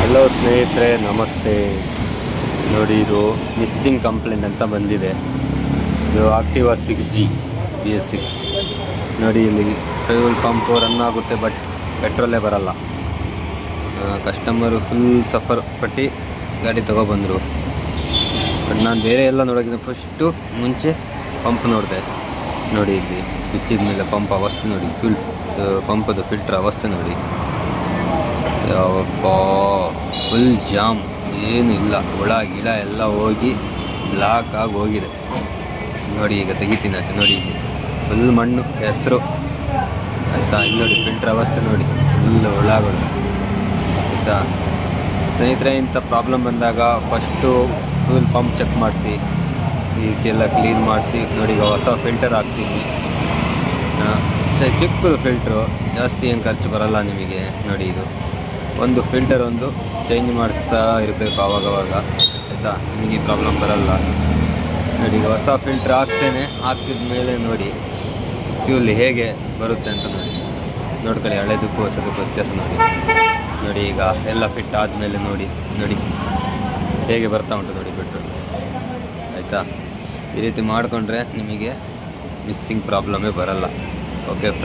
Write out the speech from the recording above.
Hello ಸ್ನೇಹಿತರೆ, ನಮಸ್ತೆ. ನೋಡಿ, ಇದು ಮಿಸ್ಸಿಂಗ್ ಕಂಪ್ಲೇಂಟ್ ಅಂತ ಬಂದಿದೆ. ಇದು ಆಕ್ಟಿವಾ 6G BS6. ನೋಡಿ, ಇಲ್ಲಿ ಫ್ಯೂಲ್ ಪಂಪು ರನ್ ಆಗುತ್ತೆ, ಬಟ್ ಪೆಟ್ರೋಲೇ ಬರಲ್ಲ. ಕಸ್ಟಮರು ಫುಲ್ ಸಫರ್ ಪಟ್ಟು ಗಾಡಿ ತೊಗೊಬಂದರು. ಬಟ್ ನಾನು ಬೇರೆ ಎಲ್ಲ ನೋಡೋಕ್ಕಿಂತ ಫಸ್ಟು ಮುಂಚೆ ಪಂಪ್ ನೋಡಿದೆ. ನೋಡಿ, ಇಲ್ಲಿ ಬಿಚ್ಚಿದ ಮೇಲೆ ಪಂಪ್ ಅವಸ್ಥೆ ನೋಡಿ, ಪಂಪದು ಫಿಲ್ಟ್ರ್ ಅವಸ್ಥೆ ನೋಡಿ. ಯಾವಪ್ಪ, ಫುಲ್ ಜಾಮ್, ಏನೂ ಇಲ್ಲ, ಹುಳ ಗಿಡ ಎಲ್ಲ ಹೋಗಿ ಬ್ಲಾಕ್ ಆಗಿ ಹೋಗಿದೆ. ನೋಡಿ, ಈಗ ತೆಗಿತೀನಿ ಆಚೆ. ನೋಡಿ, ಫುಲ್ ಮಣ್ಣು ಹೆಸರು ಆಯಿತಾ. ಇಲ್ಲಿ ನೋಡಿ, ಫಿಲ್ಟ್ರ್ ಅವಸ್ಥೆ ನೋಡಿ, ಫುಲ್ ಹುಳಗಳು ಆಯಿತಾ. ಸ್ನೇಹಿತರೆ, ಇಂಥ ಪ್ರಾಬ್ಲಮ್ ಬಂದಾಗ ಫಸ್ಟು ಫ್ಯೂಲ್ ಪಂಪ್ ಚೆಕ್ ಮಾಡಿಸಿ, ಇದಕ್ಕೆಲ್ಲ ಕ್ಲೀನ್ ಮಾಡಿಸಿ. ನೋಡಿ, ಈಗ ಹೊಸ ಫಿಲ್ಟರ್ ಹಾಕ್ತೀನಿ. ಚಿಕ್ಕದು ಫಿಲ್ಟ್ರು, ಜಾಸ್ತಿ ಏನು ಖರ್ಚು ಬರಲ್ಲ ನಿಮಗೆ. ನೋಡಿ, ಇದು ಒಂದು ಫಿಲ್ಟರ್ ಚೇಂಜ್ ಮಾಡಿಸ್ತಾ ಇರಬೇಕು ಆವಾಗವಾಗ ಆಯಿತಾ, ನಿಮಗೆ ಪ್ರಾಬ್ಲಮ್ ಬರಲ್ಲ. ನೋಡಿ, ಈಗ ಹೊಸ ಫಿಲ್ಟ್ರ್ ಹಾಕಿದ ಮೇಲೆ ನೋಡಿ ಫ್ಯೂಲ್ ಹೇಗೆ ಬರುತ್ತೆ ಅಂತ ನೋಡ್ಕೊಳ್ಳಿ. ಹಳೆದಕ್ಕೂ ಹೊಸದಕ್ಕೂ ವ್ಯತ್ಯಾಸ ನೋಡಿ. ಈಗ ಎಲ್ಲ ಫಿಟ್ ಆದಮೇಲೆ ನೋಡಿ ಹೇಗೆ ಬರ್ತಾ ಉಂಟು ನೋಡಿ ಪೆಟ್ರೋಲ್ ಆಯಿತಾ. ಈ ರೀತಿ ಮಾಡಿಕೊಂಡ್ರೆ ನಿಮಗೆ ಮಿಸ್ಸಿಂಗ್ ಪ್ರಾಬ್ಲಮೇ ಬರಲ್ಲ. Okay friends.